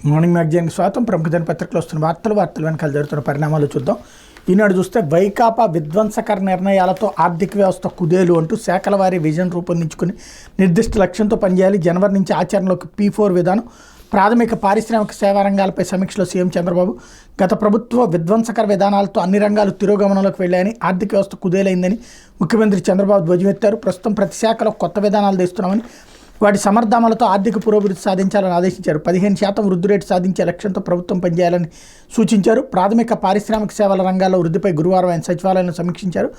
Morning మ్యాగజైన్కి స్వాగతం. ప్రముఖ దినపత్రికలో వస్తున్న వార్తలు వెనకాల జరుగుతున్న పరిణామాలు చూద్దాం. ఈనాడు చూస్తే వైకాపా విధ్వంసకర నిర్ణయాలతో ఆర్థిక వ్యవస్థ కుదేలు అంటూ శాఖల వారీ విజన్ రూపొందించుకుని నిర్దిష్ట లక్ష్యంతో పనిచేయాలి. జనవరి నుంచి ఆచరణలోకి P4 విధానం. ప్రాథమిక పారిశ్రామిక సేవా రంగాలపై సమీక్షలో సీఎం చంద్రబాబు. గత ప్రభుత్వ విధ్వంసకర విధానాలతో అన్ని రంగాలు తిరోగమనంలోకి వెళ్ళాయని, ఆర్థిక వ్యవస్థ కుదేలైందని ముఖ్యమంత్రి చంద్రబాబు ధ్వజమెత్తారు. ప్రస్తుతం ప్రతి శాఖలో కొత్త విధానాలు తెస్తున్నామని, వాటి సమర్థామలతో ఆర్థిక పురోభివృద్ధి సాధించాలని ఆదేశించారు. 15% వృద్ధి రేటు సాధించే లక్ష్యంతో ప్రభుత్వం పనిచేయాలని సూచించారు. ప్రాథమిక పారిశ్రామిక సేవల రంగాల్లో వృద్ధిపై గురువారం ఆయన సచివాలయంలో సమీక్షించారు.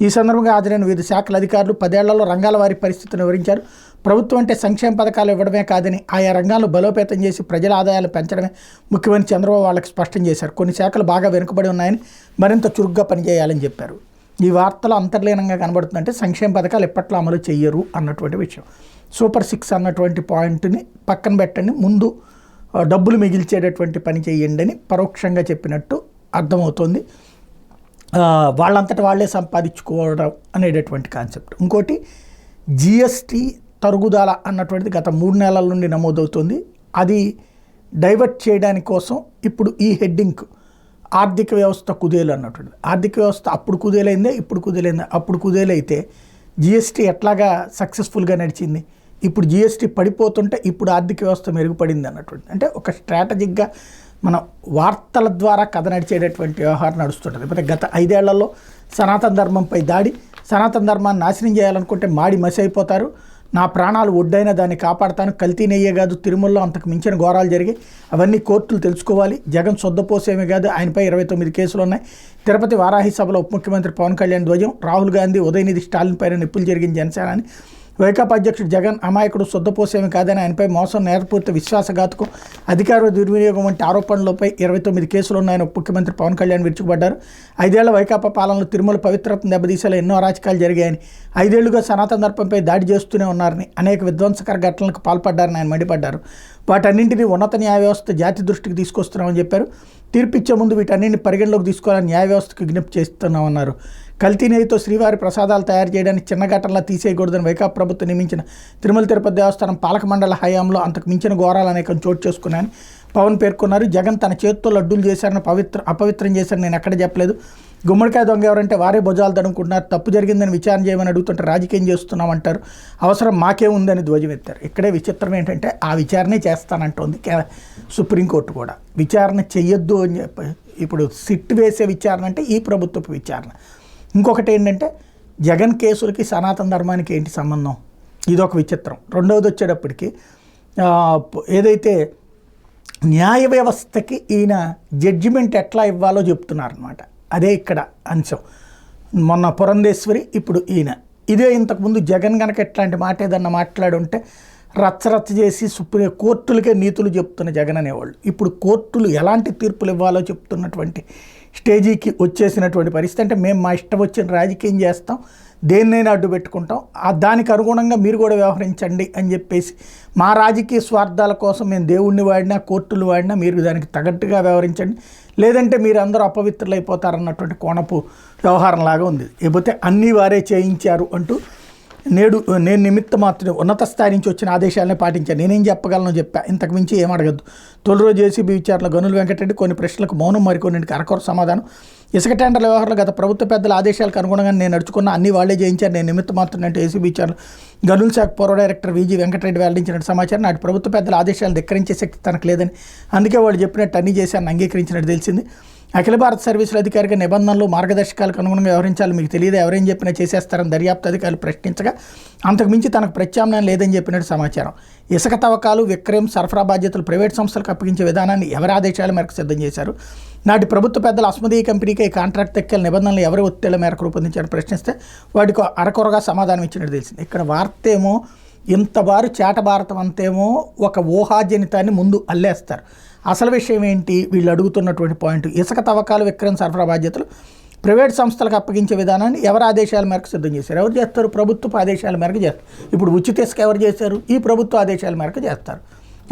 ఈ సందర్భంగా హాజరైన వివిధ శాఖల అధికారులు 10 ఏళ్లలో రంగాల వారి పరిస్థితిని వివరించారు. ప్రభుత్వం అంటే సంక్షేమ పథకాలు ఇవ్వడమే కాదని, ఆయా రంగాలను బలోపేతం చేసి ప్రజల ఆదాయాలు పెంచడమే ముఖ్యమంత్రి చంద్రబాబు వాళ్ళకి స్పష్టం చేశారు. కొన్ని శాఖలు బాగా వెనుకబడి ఉన్నాయని, మరింత చురుగ్గా పనిచేయాలని చెప్పారు. ఈ వార్తలో అంతర్లీనంగా కనబడుతుందంటే సంక్షేమ పథకాలు ఎప్పట్లో అమలు చెయ్యరు అన్నటువంటి విషయం. సూపర్ 6 అన్నటువంటి పాయింట్ని పక్కన పెట్టండి, ముందు డబ్బులు మిగిల్చేటటువంటి పని చేయండి అని పరోక్షంగా చెప్పినట్టు అర్థమవుతుంది. వాళ్ళంతటా వాళ్ళే సంపాదించుకోవడం అనేటటువంటి కాన్సెప్ట్. ఇంకోటి GST తరుగుదల అన్నటువంటిది గత 3 నెలల నుండి నమోదవుతుంది. అది డైవర్ట్ చేయడానికి కోసం ఇప్పుడు ఈ హెడ్డింగ్ ఆర్థిక వ్యవస్థ కుదేలు అన్నటువంటిది. ఆర్థిక వ్యవస్థ అప్పుడు కుదేలైందే, ఇప్పుడు కుదేలైందే. అప్పుడు కుదేలైతే GST ఎట్లాగా సక్సెస్ఫుల్గా నడిచింది, ఇప్పుడు GST పడిపోతుంటే ఇప్పుడు ఆర్థిక వ్యవస్థ మెరుగుపడింది అన్నటువంటి, అంటే ఒక స్ట్రాటజిక్గా మన వార్తల ద్వారా కథ నడిచేటటువంటి వ్యవహారం నడుస్తుంటుంది. లేకపోతే గత 5 ఏళ్లలో సనాతన ధర్మంపై దాడి, సనాతన ధర్మాన్ని నాశనం చేయాలనుకుంటే మాడి మసి అయిపోతారు, నా ప్రాణాలు ఒడ్డైనా దాన్ని కాపాడతాను, కల్తీ నెయ్యే కాదు తిరుమలలో అంతకు మించిన ఘోరాలు జరిగాయి, అవన్నీ కోర్టులు తెలుసుకోవాలి. జగన్ సొద్దపోసేమే కాదు, ఆయనపై 29 కేసులు ఉన్నాయి. తిరుపతి వారాహి సభలో ఉప ముఖ్యమంత్రి పవన్ కళ్యాణ్ ధ్వజం. రాహుల్ గాంధీ ఉదయనిధి స్టాలిన్ పైన నిప్పులు జరిగిన జనసేన అని. వైకాపా అధ్యక్షుడు జగన్ అమాయకుడు సొద్దపోసేమి కాదని, ఆయనపై మోసం, నేరపూర్తి విశ్వాసఘాతకం, అధికార దుర్వినియోగం వంటి ఆరోపణలపై 29 కేసులు ఉన్నాయని ఉప ముఖ్యమంత్రి పవన్ కళ్యాణ్ విరుచుకుపడ్డారు. 5 ఏళ్ల వైకాపా పాలనలో తిరుమల పవిత్రతను దెబ్బతీసేలా ఎన్నో అరాచకాలు జరిగాయని, 5 ఏళ్లుగా సనాతన ధర్మంపై దాడి చేస్తూనే ఉన్నారని, అనేక విధ్వంసకర ఘటనలకు పాల్పడ్డారని ఆయన మండిపడ్డారు. వాటన్నింటినీ ఉన్నత న్యాయ వ్యవస్థ జాతి దృష్టికి తీసుకొస్తున్నామని చెప్పారు. తీర్పిచ్చే ముందు వీటన్నింటిని పరిగణలోకి తీసుకోవాలని న్యాయ వ్యవస్థకు విజ్ఞప్తి చేస్తున్నామన్నారు. కల్తీ నెయ్యితో శ్రీవారి ప్రసాదాలు తయారు చేయడానికి చిన్న ఘటనలా తీసేయకూడదని వైకాపా ప్రభుత్వం నియమించిన తిరుమల తిరుపతి దేవస్థానం పాలక మండల హయాంలో అంతకు మించిన ఘోరాలు అనేకం చోటు చేసుకున్నాయని పవన్ పేర్కొన్నారు. జగన్ తన చేతితో లడ్డూలు చేశారని అపవిత్రం చేశారని నేను ఎక్కడ చెప్పలేదు. గుమ్మడికాయ దొంగ ఎవరంటే వారే భుజాలు తడుముకుంటున్నారు. తప్పు జరిగిందని విచారణ చేయమని అడుగుతుంటే రాజకీయం చేస్తున్నామంటారు. అవసరం మాకే ఉందని ధ్వజమెత్తారు. ఇక్కడే విచిత్రం ఏంటంటే ఆ విచారణే చేస్తానంటోంది సుప్రీంకోర్టు కూడా. విచారణ చెయ్యొద్దు అని చెప్పి ఇప్పుడు సిట్ వేసే విచారణ అంటే ఈ ప్రభుత్వపు విచారణ. ఇంకొకటి ఏంటంటే జగన్ కేసులకి సనాతన ధర్మానికి ఏంటి సంబంధం, ఇదొక విచిత్రం. రెండవది వచ్చేటప్పటికి ఏదైతే న్యాయ వ్యవస్థకి ఈయన జడ్జిమెంట్ ఎట్లా ఇవ్వాలో చెప్తున్నారనమాట. అదే ఇక్కడ అంశం. మొన్న పురంధేశ్వరి, ఇప్పుడు ఈయన. ఇదే ఇంతకుముందు జగన్ కనుక ఎట్లాంటి మాట ఏదన్నా మాట్లాడుంటే రచ్చరచ్చ చేసి కోర్టులకే నీతులు చెప్తున్న జగన్ అనేవాళ్ళు ఇప్పుడు కోర్టులు ఎలాంటి తీర్పులు ఇవ్వాలో చెప్తున్నటువంటి స్టేజీకి వచ్చేసినటువంటి పరిస్థితి. అంటే మేము మా ఇష్టం వచ్చిన రాజకీయం చేస్తాం, దేన్నైనా అడ్డు పెట్టుకుంటాం, దానికి అనుగుణంగా మీరు కూడా వ్యవహరించండి అని చెప్పేసి, మా రాజకీయ స్వార్థాల కోసం మేము దేవుణ్ణి వాడినా కోర్టులు వాడినా మీరు దానికి తగ్గట్టుగా వ్యవహరించండి, లేదంటే మీరు అందరూ అపవిత్రులైపోతారన్నటువంటి కోణపు వ్యవహారంలాగా ఉంది. లేకపోతే అన్నీ వారే చేయించారు అంటూ నేను నిమిత్త మాత్రం ఉన్నత స్థాయి నుంచి వచ్చిన ఆదేశాలనే పాటించాను, నేనేం చెప్పగలను చెప్పా, ఇంతకు మించి ఏం అడగద్దు. తొలి రోజు JCB విచారణలో గనుల వెంకటరెడ్డి కొన్ని ప్రశ్నలకు మౌనం, మరికొన్నింటికి అరకొర సమాధానం. ఇసుక టెండర్ల వ్యవహారంలో గత ప్రభుత్వ పెద్దల ఆదేశాలకు అనుగుణంగా నేను నడుచుకున్న అన్ని వాళ్లే చేయించారు, నేను నిమిత్త మాత్రం అంటే ACB విచారణలో గనుల శాఖ పూర్వ డైరెక్టర్ VG వెంకటరెడ్డి వెల్లడించినట్టు సమాచారం. నాటి ప్రభుత్వ పెద్దల ఆదేశాలు ధిక్కరించే శక్తి తనకు లేదని, అందుకే వాళ్ళు చెప్పినట్టు అన్ని చేశారని అంగీకరించినట్టు తెలిసింది. అఖిల భారత సర్వీసుల అధికారిగా నిబంధనలు, మార్గదర్శకాలకు అనుగుణంగా వ్యవహరించాలి, మీకు తెలియదు, ఎవరేం చెప్పినా చేసేస్తారని దర్యాప్తు అధికారులు ప్రశ్నించగా అంతకుమించి తనకు ప్రత్యామ్నాయం లేదని చెప్పినట్టు సమాచారం. ఇసుక తవ్వకాలు, విక్రయం, సరఫరా బాధ్యతలు ప్రైవేట్ సంస్థలకు అప్పగించే విధానాన్ని ఎవరి ఆదేశాల మేరకు సిద్ధం చేశారు, నాటి ప్రభుత్వ పెద్దల అస్మదీయ కంపెనీకి ఈ కాంట్రాక్ట్ తెక్కేల నిబంధనలు ఎవరి ఒత్తిళ్ల మేరకు రూపొందించారని ప్రశ్నిస్తే వాటికి అరకొరగా సమాధానం ఇచ్చినట్టు తెలిసింది. ఇక్కడ వార్త ఏమో ఇంతవారు చేట భారతం అంతేమో ఒక ఊహాజనితాన్ని ముందు అల్లేస్తారు. అసలు విషయం ఏంటి, వీళ్ళు అడుగుతున్నటువంటి పాయింట్, ఇసుక తవ్వకాలు, విక్రయం, సరఫరా బాధ్యతలు ప్రైవేట్ సంస్థలకు అప్పగించే విధానాన్ని ఎవరి ఆదేశాల మేరకు సిద్ధం చేశారు, ఎవరు చేస్తారు, ప్రభుత్వ ఆదేశాల మేరకు చేస్తారు. ఇప్పుడు ఉచిత ఇసుక ఎవరు చేశారు, ఈ ప్రభుత్వ ఆదేశాల మేరకు చేస్తారు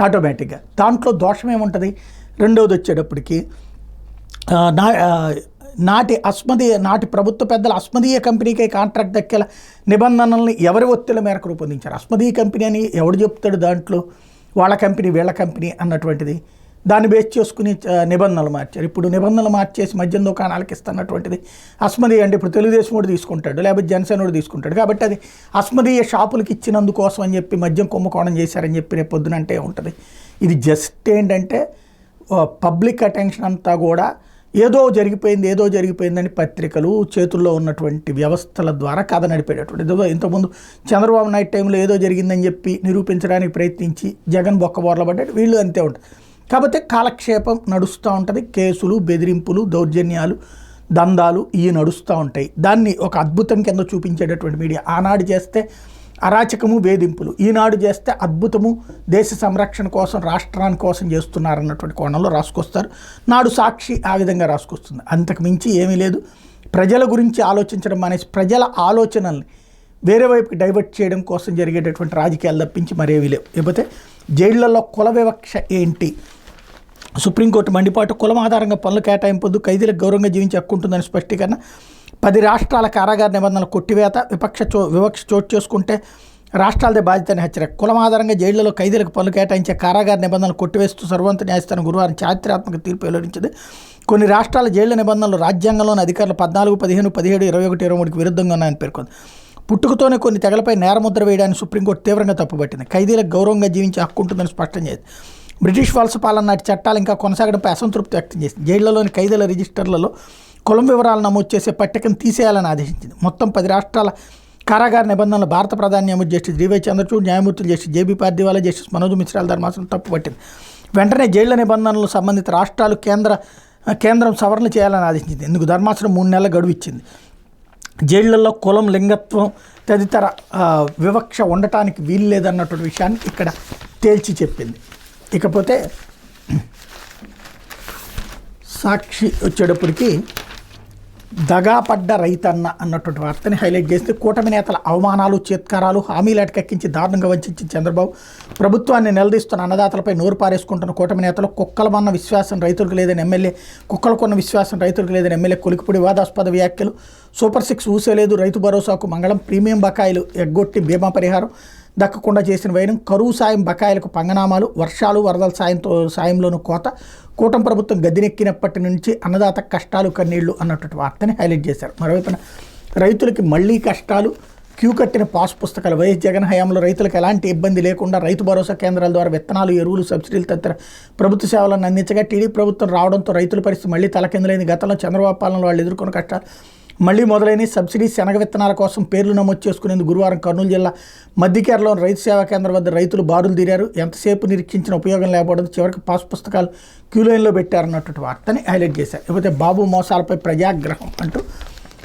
ఆటోమేటిక్గా. దాంట్లో దోషం ఏముంటుంది. రెండవది వచ్చేటప్పటికి నాటి ప్రభుత్వ పెద్దల అస్మదీయ కంపెనీకి కాంట్రాక్ట్ దక్కేల నిబంధనల్ని ఎవరి ఒత్తిళ్ల మేరకు రూపొందించారు. అస్మదీయ కంపెనీ అని ఎవడు చెప్తాడు, దాంట్లో వాళ్ళ కంపెనీ వీళ్ళ కంపెనీ అన్నటువంటిది. దాన్ని బేస్ చేసుకుని నిబంధనలు మార్చారు. ఇప్పుడు నిబంధనలు మార్చేసి మద్యం దుకాణాలకు ఇస్తున్నటువంటిది అస్మదీయ అంటే ఇప్పుడు తెలుగుదేశం కూడా తీసుకుంటాడు, లేకపోతే జనసేన కూడా తీసుకుంటాడు. కాబట్టి అది అస్మదీయ షాపులకి ఇచ్చినందుకోసం అని చెప్పి మద్యం కుంభకోణం చేశారని చెప్పి రేపు పొద్దునంటే ఉంటుంది. ఇది జస్ట్ ఏంటంటే పబ్లిక్ అటెన్షన్ అంతా కూడా ఏదో జరిగిపోయిందని పత్రికలు చేతుల్లో ఉన్నటువంటి వ్యవస్థల ద్వారా కథ నడిపేటటువంటి. ఇంతకుముందు చంద్రబాబు నాయుడు టైంలో ఏదో జరిగిందని చెప్పి నిరూపించడానికి ప్రయత్నించి జగన్ బొక్కబోర్ల పడ్డాడు. వీళ్ళు అంతే ఉంటుంది. కాకపోతే కాలక్షేపం నడుస్తూ ఉంటుంది. కేసులు, బెదిరింపులు, దౌర్జన్యాలు, దందాలు ఇవి నడుస్తూ ఉంటాయి. దాన్ని ఒక అద్భుతం కింద చూపించేటటువంటి మీడియా. ఆనాడు చేస్తే అరాచకము, వేధింపులు, ఈనాడు చేస్తే అద్భుతము, దేశ సంరక్షణ కోసం, రాష్ట్రాని కోసం చేస్తున్నారన్నటువంటి కోణంలో రాసుకొస్తారు. నాడు సాక్షి ఆ విధంగా రాసుకొస్తుంది. అంతకు మించి ఏమీ లేదు. ప్రజల గురించి ఆలోచించడం మానేసి ప్రజల ఆలోచనల్ని వేరే వైపుకి డైవర్ట్ చేయడం కోసం జరిగేటటువంటి రాజకీయాలు తప్పించి మరేవి లేవు. లేకపోతే జైళ్లలో కుల వివక్ష ఏంటి, సుప్రీంకోర్టు మండిపాటు, కులం ఆధారంగా పనులు కేటాయింపొద్దు, ఖైదీలకు గౌరవంగా జీవించి హక్కు ఉంటుందని స్పష్టీకరణ, 10 రాష్ట్రాల కారాగార నిబంధనలు కొట్టివేత, వివక్ష చోటు చేసుకుంటే రాష్ట్రాలదే బాధ్యతని హెచ్చరిక, కులం ఆధారంగా జైళ్లలో ఖైదీలకు పనులు కేటాయించే కారాగార నిబంధనలు కొట్టివేస్తూ సర్వోన్నత న్యాయస్థానం గురువారం చారిత్రాత్మక తీర్పు వెల్లడించింది. కొన్ని రాష్ట్రాల జైళ్ల నిబంధనలు రాజ్యాంగంలోని అధికారులు 14, 15, 17, 21, 23కి విరుద్ధంగా ఉన్నాయని పేర్కొంది. పుట్టుకతోనే కొన్ని తెగలపై నేరముద్ర వేయడానికి సుప్రీంకోర్టు తీవ్రంగా తప్పుపట్టింది. ఖైదీలకు గౌరవంగా జీవించే హక్కు ఉంటుందని స్పష్టం చేసింది. బ్రిటిష్ వలస పాలన నాటి చట్టాలు ఇంకా కొనసాగడంపై అసంతృప్తి వ్యక్తం చేసింది. జైళ్లలోని ఖైదీల రిజిస్టర్లలో కులం వివరాలు నమోదు చేసే పట్టికను తీసేయాలని ఆదేశించింది. మొత్తం 10 రాష్ట్రాల కారాగార నిబంధనలు భారత ప్రధాన న్యాయమూర్తి జస్టిస్ డివై చంద్రచూడ్, న్యాయమూర్తులు Justice JB Pardiwala, Justice Manoj మిశ్రాల ధర్మాసనం తప్పుపట్టింది. వెంటనే జైళ్ల నిబంధనలు సంబంధిత రాష్ట్రాలు కేంద్రం సవరణ చేయాలని ఆదేశించింది. ఇందుకు ధర్మాసనం 3 నెలల గడువు ఇచ్చింది. జైళ్లలో కులం, లింగత్వం తదితర వివక్ష ఉండటానికి వీలు లేదన్నటువంటి విషయాన్ని ఇక్కడ తేల్చి చెప్పింది. ఇకపోతే సాక్షి వచ్చేటప్పటికి దగాపడ్డ రైతన్న అన్నటువంటి వార్తని హైలైట్ చేస్తే, కూటమి నేతల అవమానాలు, చేత్కారాలు, హామీలు అటకెక్కించి దారుణంగా వంచిన చంద్రబాబు, ప్రభుత్వాన్ని నిలదీస్తున్న అన్నదాతలపై నోరు పారేసుకుంటున్న కూటమి నేతలు, కుక్కలమన్న విశ్వాసం రైతులకు లేదని ఎమ్మెల్యే, కుక్కలకున్న విశ్వాసం రైతులకు లేదని ఎమ్మెల్యే కొలికిపూడి వివాదాస్పద వ్యాఖ్యలు, సూపర్ 6 ఊసేలేదు, రైతు భరోసాకు మంగళం, ప్రీమియం బకాయిలు ఎగ్గొట్టి బీమా పరిహారం దక్కకుండా చేసిన వైరం, కరువు సాయం బకాయిలకు పంగనామాలు, వర్షాలు వరదల సాయంలోనూ కోత, కూటమి ప్రభుత్వం గద్దెనెక్కినప్పటి నుంచి అన్నదాత కష్టాలు కన్నీళ్లు అన్నటువంటి వార్తని హైలైట్ చేశారు. మరోవైపున రైతులకి మళ్లీ కష్టాలు, క్యూ కట్టిన పాస్ పుస్తకాలు, వైఎస్ జగన్ హయాంలో రైతులకు ఎలాంటి ఇబ్బంది లేకుండా రైతు భరోసా కేంద్రాల ద్వారా విత్తనాలు, ఎరువులు, సబ్సిడీలు తదితర ప్రభుత్వ సేవలను అందించగా టీడీపీ ప్రభుత్వం రావడంతో రైతుల పరిస్థితి మళ్లీ తలకిందులైంది. గతంలో చంద్రబాబు పాలనలో వాళ్ళు ఎదుర్కొన్న కష్టాలు మళ్లీ మొదలైన సబ్సిడీ శనగ విత్తనాల కోసం పేర్లు నమోదు చేసుకునేందుకు గురువారం కర్నూలు జిల్లా మద్దికేరలోని రైతు సేవా కేంద్రం వద్ద రైతులు బారులు తీరారు. ఎంతసేపు నిరీక్షించిన ఉపయోగం లేకపోవడంతో చివరికి పాస్ పుస్తకాలు క్యూ లైన్లో పెట్టారన్నటువంటి వార్తని హైలైట్ చేశారు. లేకపోతే బాబు మోసాలపై ప్రజాగ్రహం అంటూ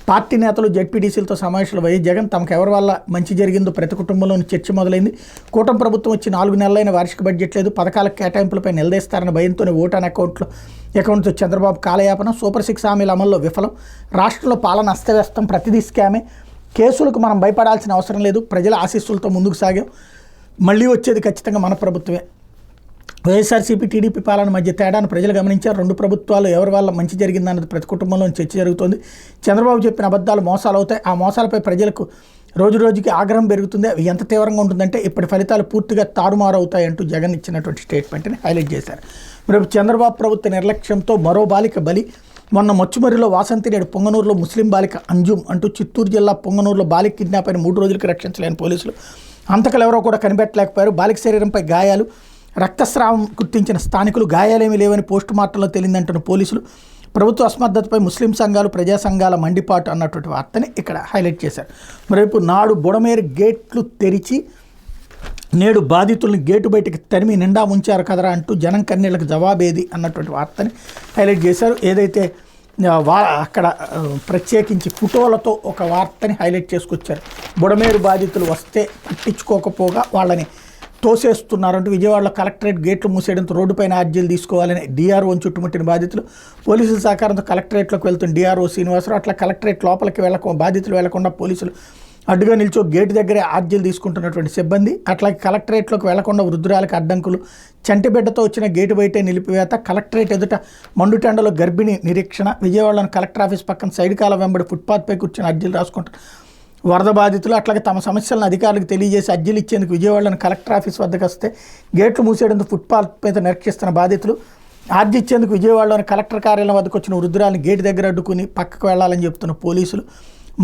పార్టీ నేతలు, జెడ్పీటీసీలతో సమావేశాలు వైఎస్ జగన్ తమకు ఎవరి వల్ల మంచి జరిగిందో ప్రతి కుటుంబంలోని చర్చ మొదలైంది. కూటమి ప్రభుత్వం వచ్చి 4 నెలలైన వార్షిక బడ్జెట్ లేదు, పథకాల కేటాయింపులపై నిలదీస్తారన్న భయంతోనే ఓటాన్ అకౌంట్తో చంద్రబాబు కాలయాపన, సూపర్ 6 హామీల అమల్లో విఫలం, రాష్ట్రంలో పాలన అస్తవ్యస్తం, ప్రతిదీ స్కామే, కేసులకు మనం భయపడాల్సిన అవసరం లేదు, ప్రజల ఆశీస్సులతో ముందుకు సాగాం, మళ్ళీ వచ్చేది ఖచ్చితంగా మన ప్రభుత్వమే. వైఎస్ఆర్సీపీ, టీడీపీ పాలన మధ్య తేడాను ప్రజలు గమనించారు. 2 ప్రభుత్వాలు ఎవరి వల్ల మంచి జరిగిందన్నది ప్రతి కుటుంబంలో చర్చ జరుగుతోంది. చంద్రబాబు చెప్పిన అబద్ధాలు మోసాలు అవుతాయి. ఆ మోసాలపై ప్రజలకు రోజుకి ఆగ్రహం పెరుగుతుంది. అవి ఎంత తీవ్రంగా ఉంటుందంటే ఇప్పటి ఫలితాలు పూర్తిగా తారుమారు అవుతాయంటూ జగన్ ఇచ్చినటువంటి స్టేట్మెంట్ని హైలైట్ చేశారు. రేపు చంద్రబాబు ప్రభుత్వ నిర్లక్ష్యంతో మరో బాలిక బలి, మొన్న మొచ్చుమరిలో వాసంతి, నేడు పొంగనూరులో ముస్లిం బాలిక అంజుమ్ అంటూ చిత్తూరు జిల్లా పొంగనూరులో బాలిక కిడ్నాప్ అయిన 3 రోజులకి రక్షించలేని పోలీసులు, హంతకులు ఎవరో కూడా కనిపెట్టలేకపోయారు. బాలిక శరీరంపై గాయాలు, రక్తస్రావం గుర్తించిన స్థానికులు, గాయాలేమీ లేవని పోస్టు మార్టంలో తేలిందంటున్న పోలీసులు, ప్రభుత్వ అసమర్థతపై ముస్లిం సంఘాలు, ప్రజా సంఘాల మండిపాటు అన్నటువంటి వార్తని ఇక్కడ హైలైట్ చేశారు. మరోవైపు నాడు బుడమేరు గేట్లు తెరిచి నేడు బాధితుల్ని గేటు బయటకు తరిమి నిండా ఉంచారు కదరా అంటూ జనం కన్నీళ్లకు జవాబేది అన్నటువంటి వార్తని హైలైట్ చేశారు. ఏదైతే అక్కడ ప్రత్యేకించి ఫోటోలతో ఒక వార్తని హైలైట్ చేసుకొచ్చారు. బుడమేరు బాధితులు వస్తే పట్టించుకోకపోగా వాళ్ళని తోసేస్తున్నారంటూ విజయవాడలో కలెక్టరేట్ గేట్లు మూసేయడంతో రోడ్డుపైన ఆర్జీలు తీసుకోవాలని డిఆర్ఓని చుట్టుముట్టిన బాధితులు, పోలీసుల సహకారంతో కలెక్టరేట్లోకి వెళ్తున్న డిఆర్ఓ శ్రీనివాసరావు, అట్లా కలెక్టరేట్ లోపలికి బాధితులు వెళ్లకుండా పోలీసులు అడ్డుగా నిల్చో గేటు దగ్గరే ఆర్జీలు తీసుకుంటున్నటువంటి సిబ్బంది, అట్లాగే కలెక్టరేట్లోకి వెళ్లకుండా వృద్ధురాలకు అడ్డంకులు, చంటిబిడ్డతో వచ్చిన గేటు బయటే నిలిపివేత, కలెక్టరేట్ ఎదుట మండుటెండలో గర్భిణి నిరీక్షణ, విజయవాడలోని కలెక్టర్ ఆఫీస్ పక్కన సైడ్ కాలం వెంబడి ఫుట్పాత్పై కూర్చొని అర్జీలు రాసుకుంటారు వరద బాధితులు. అట్లాగే తమ సమస్యలను అధికారులకు తెలియజేసి అర్జీలు ఇచ్చేందుకు విజయవాడలోని కలెక్టర్ ఆఫీస్ వద్దకు వస్తే గేట్లు మూసేయడంతో ఫుట్పాత్ మీద నిరీక్షిస్తున్న బాధితులు, ఆర్జీ ఇచ్చేందుకు విజయవాడలోని కలెక్టర్ కార్యాలయం వద్దకు వచ్చిన వృద్ధురాలిని గేటు దగ్గర అడ్డుకుని పక్కకు వెళ్లాలని చెప్తున్న పోలీసులు,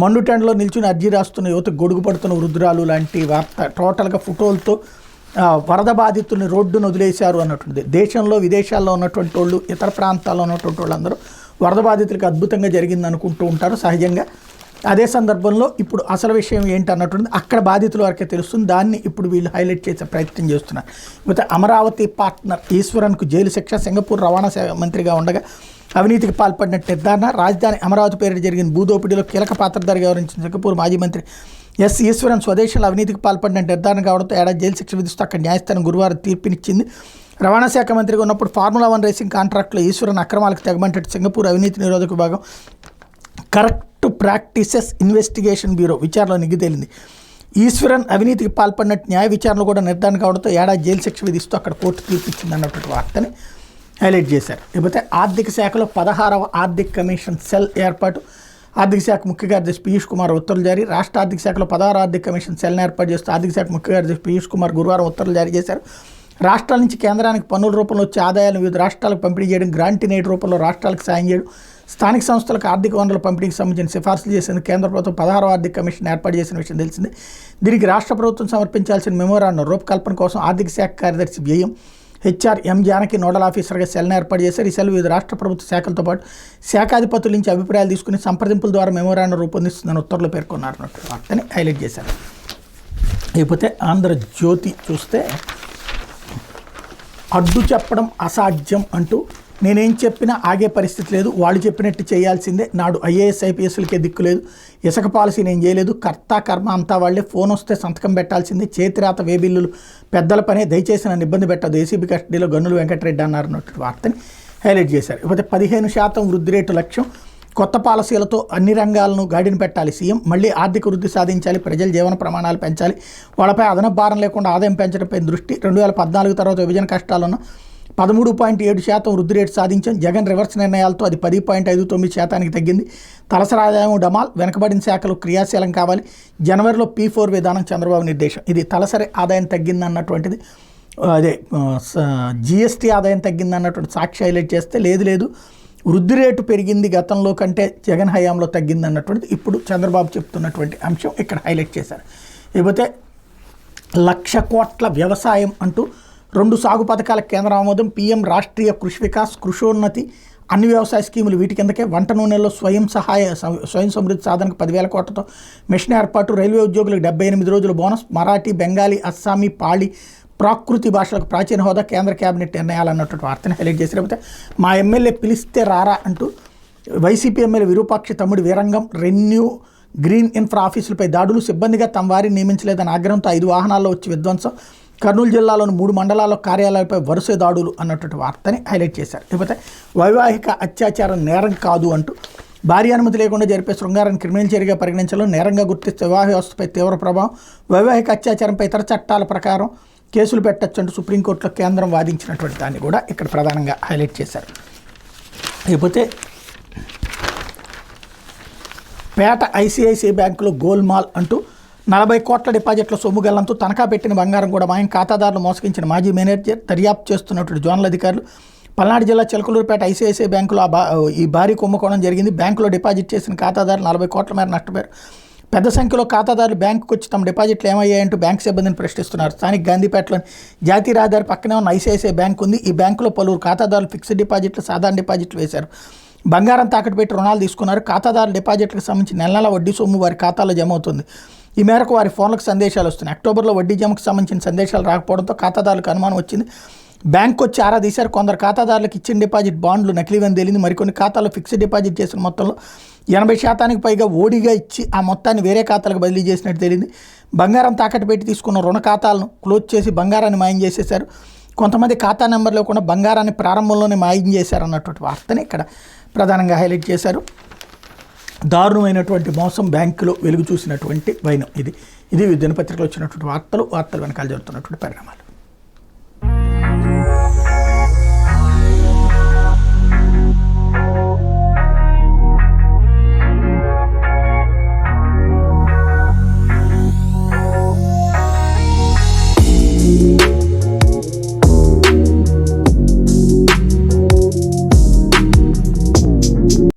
మండుటెండలో నిల్చుని అర్జీ రాస్తున్న యువతకు గొడుగు పడుతున్న వృద్ధురాలు లాంటి వార్త టోటల్గా ఫోటోలతో వరద బాధితుల్ని రోడ్డును వదిలేశారు అన్నట్టుంది. దేశంలో విదేశాల్లో ఉన్నటువంటి వాళ్ళు, ఇతర ప్రాంతాల్లో ఉన్నటువంటి వాళ్ళందరూ వరద బాధితులకు అద్భుతంగా జరిగింది అనుకుంటూ ఉంటారు సహజంగా. అదే సందర్భంలో ఇప్పుడు అసలు విషయం ఏంటి అన్నటువంటి అక్కడ బాధితుల వరకే తెలుస్తుంది. దాన్ని ఇప్పుడు వీళ్ళు హైలైట్ చేసే ప్రయత్నం చేస్తున్నారు. అయితే అమరావతి పార్ట్నర్ ఈశ్వరన్కు జైలు శిక్ష, సింగపూర్ రవాణా మంత్రిగా ఉండగా అవినీతికి పాల్పడినట్టు నిర్ధారణ, రాజధాని అమరావతి పేరిట జరిగిన భూదోపిడీలో కీలక పాత్రధారిగా వ్యవహరించిన సింగపూర్ మాజీ మంత్రి ఎస్ ఈశ్వరన్ స్వదేశంలో అవినీతికి పాల్పడిన నిర్ధారణ కావడంతో ఏడాది జైలు శిక్ష విధిస్తూ అక్కడ న్యాయస్థానం గురువారం తీర్పునిచ్చింది. రవాణా శాఖ మంత్రిగా ఉన్నప్పుడు ఫార్ములా 1 రేసింగ్ కాంట్రాక్టులో ఈశ్వరన్ అక్రమాలకు తెగమంటట్టు సింగపూర్ అవినీతి నిరోధక విభాగం కరెక్ట్ ప్రాక్టీసెస్ ఇన్వెస్టిగేషన్ బ్యూరో విచారణలో నిగ్గుతేలింది. ఈశ్వరన్ అవినీతికి పాల్పడినట్టు న్యాయ విచారణలో కూడా నిర్ధారణ కావడంతో ఏడాది జైలు శిక్ష విధిస్తూ అక్కడ కోర్టు తీర్పిచ్చింది అన్నటువంటి వార్తని హైలైట్ చేశారు. ఇకపోతే ఆర్థిక శాఖలో 16వ ఆర్థిక కమిషన్ సెల్ ఏర్పాటు, ఆర్థిక శాఖ ముఖ్య కార్యదర్శి పీయూష్ కుమార్ ఉత్తర్వులు జారీ. రాష్ట్ర ఆర్థిక శాఖలో 16వ ఆర్థిక కమిషన్ సెల్ను ఏర్పాటు చేస్తూ ఆర్థిక శాఖ ముఖ్య కార్యదర్శి పీయూష్ కుమార్ గురువారం ఉత్తర్వులు జారీ చేశారు. రాష్ట్రాల నుంచి కేంద్రానికి పన్నుల రూపంలో వచ్చే ఆదాయాలను వివిధ రాష్ట్రాలకు పంపిణీ చేయడం, గ్రాంట్ ఇన్ ఎయిడ్ రూపంలో రాష్ట్రాలకు సాయం చేయడం, స్థానిక సంస్థలకు ఆర్థిక వనరుల పంపిణీకి సంబంధించిన సిఫార్సులు చేసేందుకు కేంద్ర ప్రభుత్వం 16వ ఆర్థిక కమిషన్ ఏర్పాటు చేసిన విషయం తెలిసిందే. దీనికి రాష్ట్ర ప్రభుత్వం సమర్పించాల్సిన మెమోరాండం రూపకల్పన కోసం ఆర్థిక శాఖ కార్యదర్శి వ్యయం హెచ్ఆర్ జానకి నోడల్ ఆఫీసర్గా సెల్ను ఏర్పాటు చేశారు. ఈ సెల్ వివిధ రాష్ట్ర ప్రభుత్వ శాఖలతో పాటు శాఖాధిపతుల నుంచి అభిప్రాయాలు తీసుకుని సంప్రదింపుల ద్వారా మెమోరాండం రూపొందిస్తుందని ఉత్తర్వులు పేర్కొన్నారన్నట్టు వార్తని హైలైట్ చేశారు. లేకపోతే ఆంధ్రజ్యోతి చూస్తే అడ్డు చెప్పడం అసాధ్యం అంటూ నేనేం చెప్పినా ఆగే పరిస్థితి లేదు, వాళ్ళు చెప్పినట్టు చేయాల్సిందే, నాడు ఐఏఎస్ ఐపీఎస్లకే దిక్కు లేదు, ఇసుక పాలసీ నేను చేయలేదు, కర్త కర్మ అంతా వాళ్ళే, ఫోన్ వస్తే సంతకం పెట్టాల్సిందే, చేతిరాత వేబిల్లులు పెద్దల పనే, దయచేసి నన్ను ఇబ్బంది పెట్టదు, ఏసీబీ కస్టడీలో గన్నులు వెంకటరెడ్డి అన్నారన్నట్టు వార్తని హైలైట్ చేశారు. ఇకపోతే 15% వృద్ధి రేటు లక్ష్యం, కొత్త పాలసీలతో అన్ని రంగాలను గాడిని పెట్టాలి సీఎం, మళ్ళీ ఆర్థిక వృద్ధి సాధించాలి, ప్రజల జీవన ప్రమాణాలు పెంచాలి, వాళ్ళపై అదనపు భారం లేకుండా ఆదాయం పెంచడంపై దృష్టి, 2014 తర్వాత విభజన కష్టాలున్న 13.7% వృద్ధి రేటు సాధించాం, జగన్ రివర్స్ నిర్ణయాలతో అది 10.59% తగ్గింది, తలసరి ఆదాయం డమాల్, వెనకబడిన శాఖలు క్రియాశీలం కావాలి, జనవరిలో P4 విధానం చంద్రబాబు నిర్దేశం. ఇది తలసరి ఆదాయం తగ్గిందన్నటువంటిది, అదే జిఎస్టీ ఆదాయం తగ్గిందన్నటువంటి సాక్షి హైలైట్ చేస్తే లేదు వృద్ధి రేటు పెరిగింది గతంలో కంటే జగన్ హయాంలో తగ్గింది అన్నటువంటిది ఇప్పుడు చంద్రబాబు చెప్తున్నటువంటి అంశం ఇక్కడ హైలైట్ చేశారు. లేకపోతే 1,00,000 కోట్ల వ్యవసాయం అంటూ 2 సాగు పథకాలకు కేంద్ర ఆమోదం, పీఎం రాష్ట్రీయ కృషి వికాస్, కృషోన్నతి, అన్ని వ్యవసాయ స్కీములు వీటి కిందకే, వంట నూనెల్లో స్వయం సమృద్ధి సాధనకు 10,000 కోట్లతో మిషన్ ఏర్పాటు, రైల్వే ఉద్యోగులకు 78 రోజుల బోనస్, మరాఠీ, బెంగాలీ, అస్సామీ, పాళీ, ప్రాకృతి భాషలకు ప్రాచీన హోదా, కేంద్ర కేబినెట్ నిర్ణయాలు అన్నటువంటి వార్తని హైలైట్ చేసి, లేకపోతే మా ఎమ్మెల్యే పిలిస్తే రారా అంటూ వైసీపీ ఎమ్మెల్యే విరూపాక్షి తమ్ముడి వీరంగం, రెన్యూ గ్రీన్ ఇన్ఫ్రా ఆఫీసులపై దాడులు, సిబ్బందిగా తమ వారిని నియమించలేదని ఆగ్రహంతో 5 వాహనాల్లో వచ్చి విధ్వంసం, కర్నూలు జిల్లాలోని 3 మండలాల్లో కార్యాలయాలపై వరుస దాడులు అన్నటువంటి వార్తని హైలైట్ చేశారు. లేకపోతే వైవాహిక అత్యాచారం నేరం కాదు అంటూ భార్య అనుమతి లేకుండా జరిపే శృంగారాన్ని క్రిమినల్ చర్యగా పరిగణించడం, నేరంగా గుర్తిస్తే వివాహ వ్యవస్థపై తీవ్ర ప్రభావం, వైవాహిక అత్యాచారంపై ఇతర చట్టాల ప్రకారం కేసులు పెట్టచ్చు అంటూ సుప్రీంకోర్టులో కేంద్రం వాదించినటువంటి దాన్ని కూడా ఇక్కడ ప్రధానంగా హైలైట్ చేశారు. లేకపోతే పేట ఐసిఐసిఐ బ్యాంకులో గోల్మాల్ అంటూ 40 కోట్ల డిపాజిట్ల సొమ్ముగల్లంతో తనఖా పెట్టిన బంగారం కూడా మాయం, ఖాతాదారులు మోసగించిన మాజీ మేనేజర్ దర్యాప్తు చేస్తున్నటువంటి జోనల్ అధికారులు. పల్నాడు జిల్లా చిలకలూరుపేట ఐసిఐసిఐ బ్యాంకులో ఈ భారీ కుంభకోణం జరిగింది. బ్యాంకులో డిపాజిట్ చేసిన ఖాతాదారులు 40 కోట్ల మేర నష్టపోయారు. పెద్ద సంఖ్యలో ఖాతాదారులు బ్యాంకుకు వచ్చి తమ డిపాజిట్లు ఏమయ్యాయంటూ బ్యాంకు సిబ్బందిని ప్రశ్నిస్తున్నారు. స్థానిక గాంధీపేటలోని జాతీయ రహదారి పక్కనే ఉన్న ఐసిఐసిఐ బ్యాంకు ఉంది. ఈ బ్యాంకులో పలువురు ఖాతాదారులు ఫిక్స్డ్ డిపాజిట్లు, సాధారణ డిపాజిట్లు వేశారు. బంగారం తాకట్టు పెట్టి రుణాలు తీసుకున్నారు. ఖాతాదారుల డిపాజిట్లకు సంబంధించి నెల వడ్డీ సొమ్ము వారి ఖాతాలో జమ అవుతుంది. ఈ మేరకు వారి ఫోన్లకు సందేశాలు వస్తున్నాయి. అక్టోబర్లో వడ్డీ జమకు సంబంధించిన సందేశాలు రాకపోవడంతో ఖాతాదారులకు అనుమానం వచ్చింది. బ్యాంకు వచ్చి ఆరా తీశారు. కొందరు ఖాతాదారులకు ఇచ్చిన డిపాజిట్ బాండ్లు నకిలీవని తేలింది. మరికొన్ని ఖాతాల్లో ఫిక్స్డ్ డిపాజిట్ చేసిన మొత్తంలో 80% పైగా ఓడిగా ఇచ్చి ఆ మొత్తాన్ని వేరే ఖాతాలకు బదిలీ చేసినట్టు తేలింది. బంగారం తాకట్టు పెట్టి తీసుకున్న రుణ ఖాతాలను క్లోజ్ చేసి బంగారాన్ని మాయం చేసేశారు. కొంతమంది ఖాతా నెంబర్ లేకుండా బంగారాన్ని ప్రారంభంలోనే మాయం చేశారు అన్నటువంటి వార్తని ఇక్కడ ప్రధానంగా హైలైట్ చేశారు. దారుణమైనటువంటి మోసం బ్యాంకులో వెలుగు చూసినటువంటి వైనం ఇది దినపత్రికలో వచ్చినటువంటి వార్తలు వెనకాల జరుగుతున్నటువంటి పరిణామాలు.